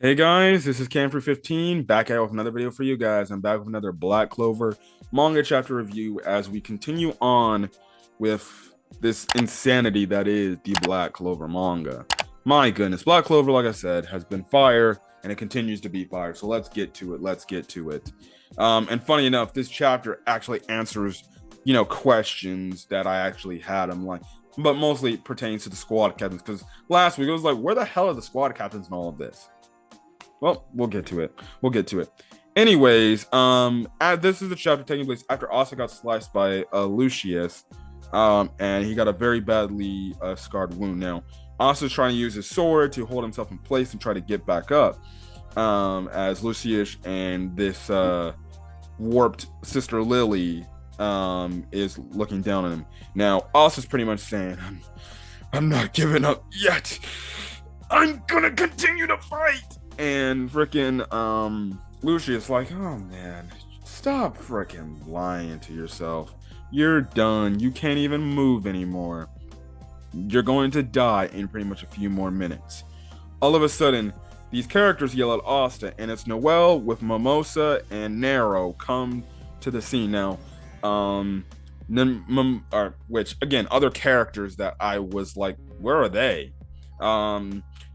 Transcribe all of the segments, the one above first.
Hey guys, this is Camfrey15 back out with another video for you guys. I'm back with another Black Clover manga chapter review as we continue on with this insanity that is the Black Clover manga. My goodness, Black Clover, like I said, has been fire and it continues to be fire. So let's get to it. And funny enough, this chapter actually answers, questions that I actually had. I'm like, but mostly it pertains to the squad captains because last week it was like, where the hell are the squad captains and all of this? Well, we'll get to it. Anyways, this is the chapter taking place after Asta got sliced by Lucius, and he got a very badly scarred wound. Now, Asta's trying to use his sword to hold himself in place and try to get back up, as Lucius and this warped sister Lily is looking down on him. Now, Asta's pretty much saying, I'm not giving up yet. I'm gonna continue to fight. And freaking Lucius like, oh man, stop freaking lying to yourself. You're done. You can't even move anymore. You're going to die in pretty much a few more minutes. All of a sudden, these characters yell at Asta, and it's Noelle with Mimosa and Nero come to the scene now. Which again, other characters that I was like, where are they?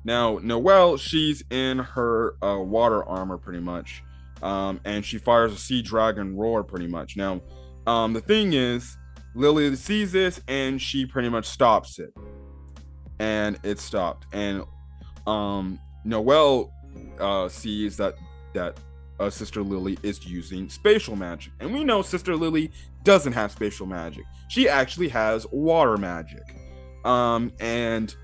Now, Noelle, she's in her water armor pretty much, and she fires a sea dragon roar pretty much. Now, the thing is, Lily sees this and she pretty much stops it, and it stopped. And Noelle sees that Sister Lily is using spatial magic, and we know Sister Lily doesn't have spatial magic. She actually has water magic, and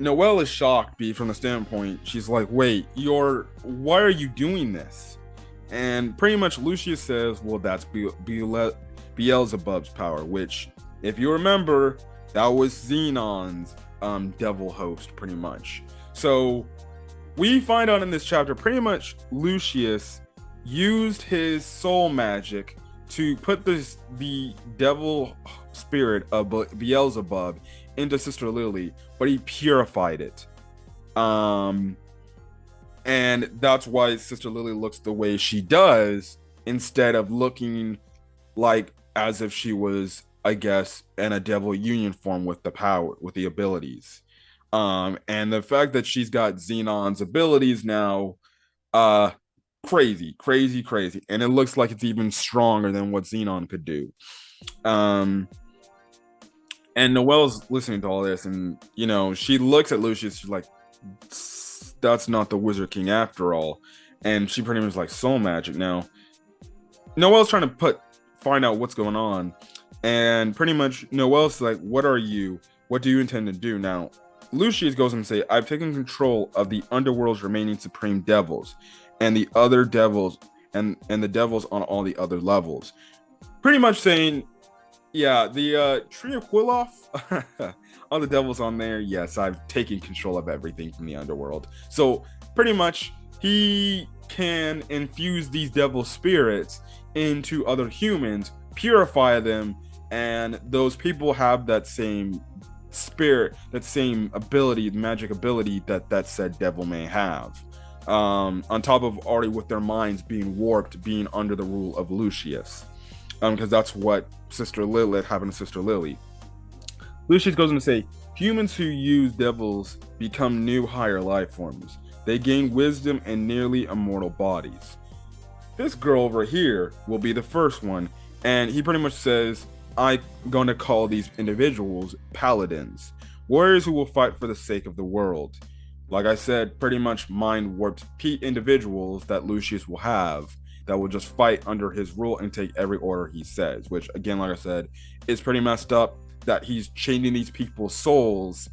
Noelle is shocked from the standpoint, she's like, wait, why are you doing this? And pretty much Lucius says, well, that's Beelzebub's power, which, if you remember, that was Xenon's devil host, pretty much. So we find out in this chapter, pretty much Lucius used his soul magic to put the devil spirit of Beelzebub into Sister Lily, but he purified it. And that's why Sister Lily looks the way she does, instead of looking like as if she was, I guess, in a devil union form with the power, with the abilities. And the fact that she's got Xenon's abilities now, crazy. And it looks like it's even stronger than what Xenon could do. And Noelle's listening to all this, and she looks at Lucius. She's like, "That's not the Wizard King after all." And she pretty much like soul magic. Now, Noelle's trying to find out what's going on, and pretty much Noelle's like, "What are you? What do you intend to do?" Now, Lucius goes and say, "I've taken control of the underworld's remaining supreme devils, and the other devils, and the devils on all the other levels." Pretty much saying, yeah, the Tree of Quiloff, all the devils on there, yes, I've taken control of everything from the underworld. So pretty much he can infuse these devil spirits into other humans, purify them, and those people have that same spirit, that same ability, magic ability that said devil may have. On top of already with their minds being warped, being under the rule of Lucius. Because that's what Sister Lilith happened to Sister Lily. Lucius goes on to say, humans who use devils become new higher life forms. They gain wisdom and nearly immortal bodies. This girl over here will be the first one, and he pretty much says, I'm going to call these individuals paladins, warriors who will fight for the sake of the world. Like I said, pretty much mind-warped individuals that Lucius will have, that will just fight under his rule and take every order he says, which again, like I said, is pretty messed up that he's changing these people's souls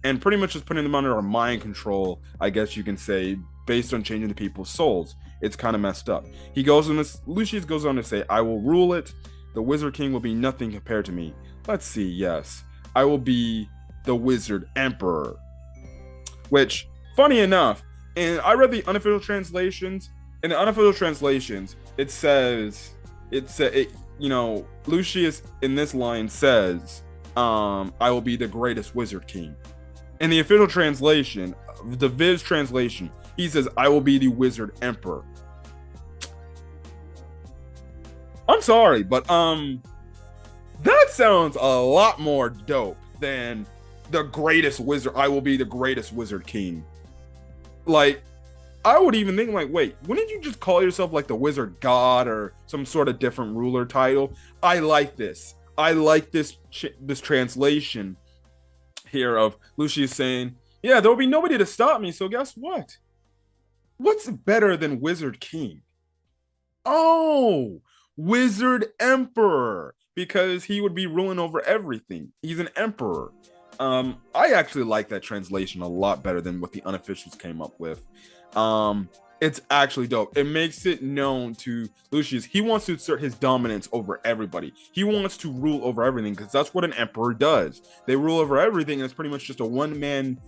and pretty much just putting them under our mind control, I guess you can say, based on changing the people's souls. It's kind of messed up. Lucius goes on to say, I will rule it. The Wizard King will be nothing compared to me. Let's see, yes. I will be the Wizard Emperor. Which, funny enough, and I read the unofficial translations. In the unofficial translations, it says, Lucius in this line says, I will be the greatest Wizard King. In the official translation, the Viz translation, he says, "I will be the Wizard Emperor." I'm sorry, but that sounds a lot more dope than the greatest wizard. I will be the greatest Wizard King. Like, I would even think like, wait, wouldn't you just call yourself like the Wizard God or some sort of different ruler title? I like this. I like this this translation here of Lucius saying, "Yeah, there will be nobody to stop me. So guess what? What's better than Wizard King? Oh, Wizard Emperor, because he would be ruling over everything. He's an emperor." I actually like that translation a lot better than what the unofficials came up with. It's actually dope. It makes it known to Lucius he wants to assert his dominance over everybody. He wants to rule over everything because that's what an emperor does. They rule over everything, and it's pretty much just a one-man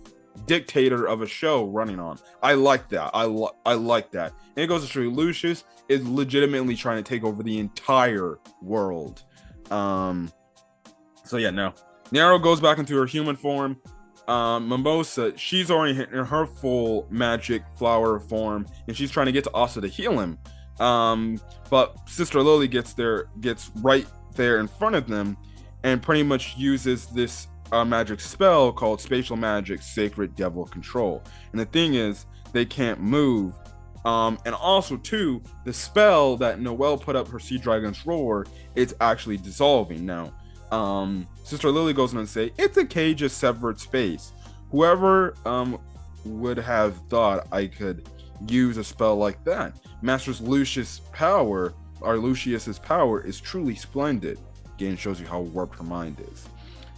dictator of a show running on. I like that. I like that. And it goes to show you Lucius is legitimately trying to take over the entire world. So yeah, no. Nero goes back into her human form. Mimosa, she's already in her full magic flower form, and she's trying to get to Asta to heal him. But Sister Lily gets right there in front of them, and pretty much uses this magic spell called Spatial Magic Sacred Devil Control. And the thing is, they can't move. And also too, the spell that Noelle put up her Sea Dragon's Roar, it's actually dissolving now. Sister Lily goes on and say, "It's a cage of severed space. Whoever would have thought I could use a spell like that? Master's Lucius's power is truly splendid." Again, shows you how warped her mind is.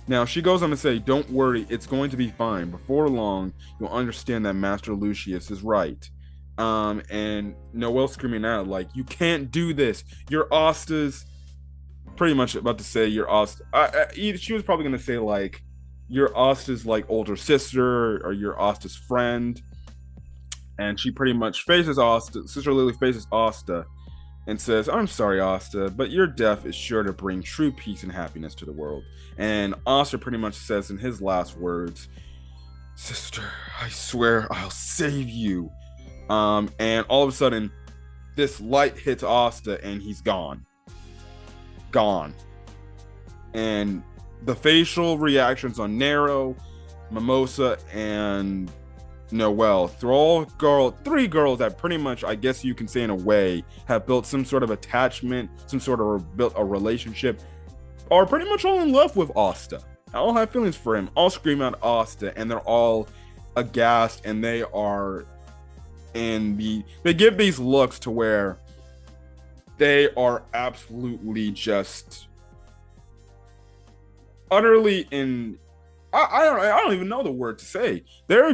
Now she goes on to say, "Don't worry, it's going to be fine. Before long, you'll understand that Master Lucius is right." And Noelle screaming out like, "You can't do this. You're Asta's," pretty much about to say you're Asta. She was probably gonna say like you're Asta's like older sister or you're Asta's friend, and she pretty much faces Asta. Sister Lily faces Asta and says, "I'm sorry, Asta, but your death is sure to bring true peace and happiness to the world." And Asta pretty much says in his last words, "Sister, I swear I'll save you." And all of a sudden, this light hits Asta and he's gone. And the facial reactions on Nero, Mimosa, and Noelle, three girls that pretty much, I guess you can say in a way, have built some sort of attachment, some sort of built a relationship, are pretty much all in love with Asta. All have feelings for him, all scream out Asta, and they're all aghast, and they give these looks to where they are absolutely just utterly in. I don't even know the word to say. They're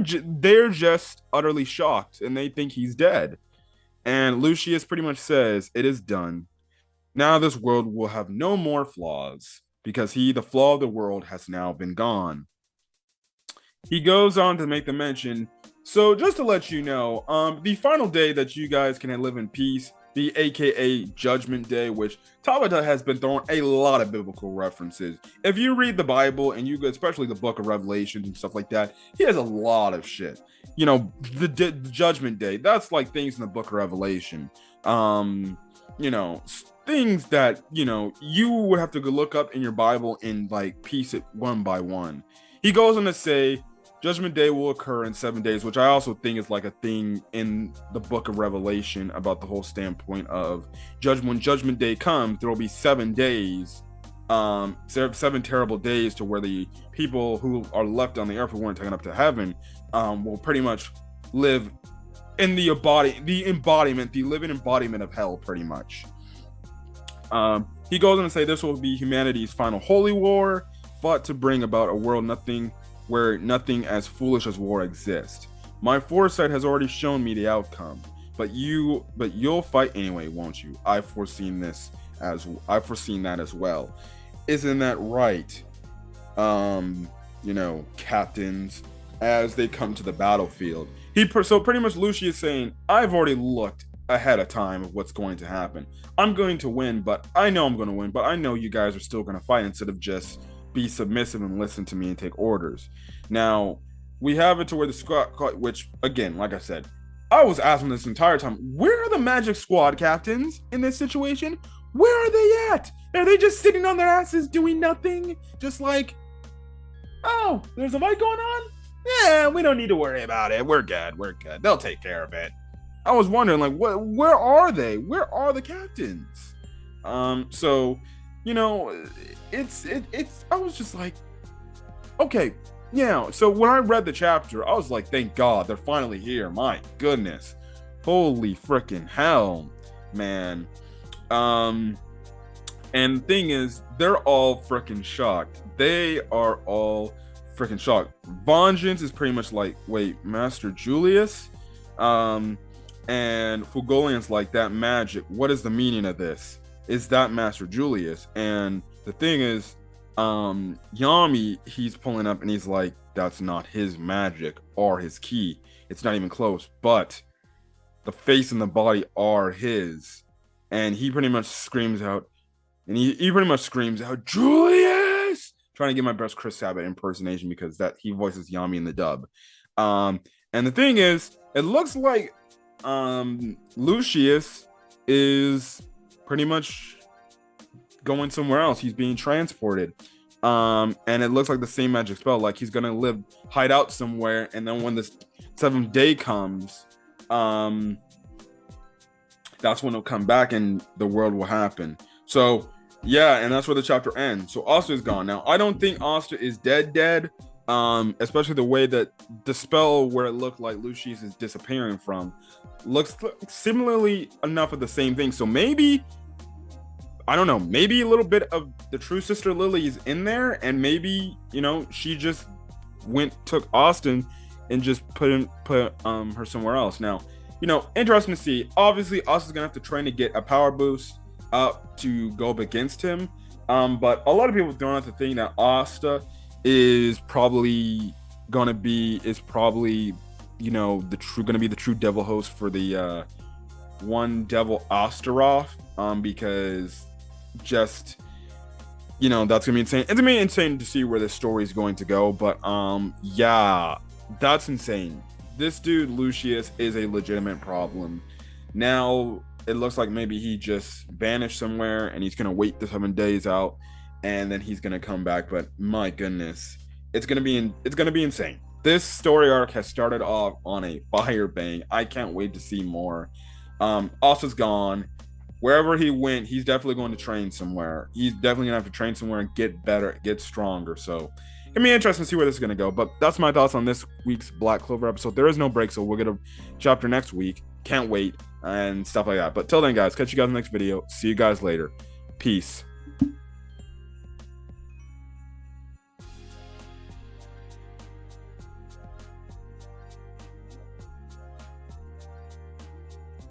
just utterly shocked, and they think he's dead. And Lucius pretty much says, "It is done. Now this world will have no more flaws because the flaw of the world, has now been gone." He goes on to make the mention. So just to let you know, the final day that you guys can live in peace, the aka Judgment Day, which Tabata has been throwing a lot of biblical references. If you read the Bible, and you especially the book of Revelation and stuff like that, he has a lot of shit. You know, the Judgment Day, that's like things in the book of Revelation. You know, things that, you know, you would have to go look up in your Bible and like piece it one by one. He goes on to say, Judgment Day will occur in 7 days, which I also think is like a thing in the book of Revelation about the whole standpoint of when Judgment Day comes, there will be 7 days, 7 terrible days to where the people who are left on the earth who weren't taken up to heaven will pretty much live in the living embodiment of hell, pretty much. He goes on to say this will be humanity's final holy war, fought to bring about a world where nothing as foolish as war exists. My foresight has already shown me the outcome, but you'll fight anyway, won't you? I've foreseen that as well. Isn't that right? You know, captains, as they come to the battlefield. So pretty much Lucius saying, I've already looked ahead of time of what's going to happen. I'm going to win, but I know I'm going to win, but I know you guys are still going to fight instead of just be submissive and listen to me and take orders. Now, we have it to where the squad, which again, like I said, I was asking this entire time, where are the Magic Squad captains in this situation? Where are they at? Are they just sitting on their asses doing nothing? Just like, oh, there's a fight going on? Yeah, we don't need to worry about it. We're good. We're good. They'll take care of it. I was wondering, like, where are they? Where are the captains? So, you know, it's I was just like, okay, yeah. So when I read the chapter, I was like, thank God they're finally here. My goodness. Holy freaking hell, man. And the thing is, they're all freaking shocked. They are all freaking shocked. Vengeance is pretty much like, wait, Master Julius? And Fugolian's like, that magic, what is the meaning of this? Is that Master Julius? And the thing is, Yami, he's pulling up and he's like, that's not his magic or his key. It's not even close, but the face and the body are his. And he pretty much screams out, and he pretty much screams out, Julius! Trying to get my best Chris Sabat impersonation because that he voices Yami in the dub. And the thing is, it looks like Lucius is pretty much going somewhere else. He's being transported. And it looks like the same magic spell, like he's gonna hide out somewhere, and then when the 7th day comes, that's when he'll come back and the world will happen. So yeah, and that's where the chapter ends. So Asta is gone. Now I don't think Asta is dead, especially the way that the spell where it looked like Lucius is disappearing from looks similarly enough of the same thing. So maybe, I don't know, maybe a little bit of the true sister Lily is in there, and maybe, you know, she just took Austin and just put her somewhere else. Now, you know, interesting to see. Obviously, Asta's gonna have to train to get a power boost up to go up against him. But a lot of people throwing out the thing that Asta is probably, you know, gonna be the true devil host for the one devil Astaroth. Because just, you know, that's gonna be insane. It's gonna be insane to see where this story is going to go. But yeah, that's insane. This dude Lucius is a legitimate problem. Now it looks like maybe he just vanished somewhere and he's gonna wait the 7 days out and then he's gonna come back. But my goodness, it's gonna be insane. This story arc has started off on a fire bang. I can't wait to see more. Asta's gone. Wherever he went, he's definitely going to train somewhere. He's definitely gonna have to train somewhere and get better, get stronger. So it'll be interesting to see where this is gonna go. But that's my thoughts on this week's Black Clover episode. There is no break, so we'll get a chapter next week. Can't wait and stuff like that. But till then, guys, catch you guys in the next video. See you guys later. Peace.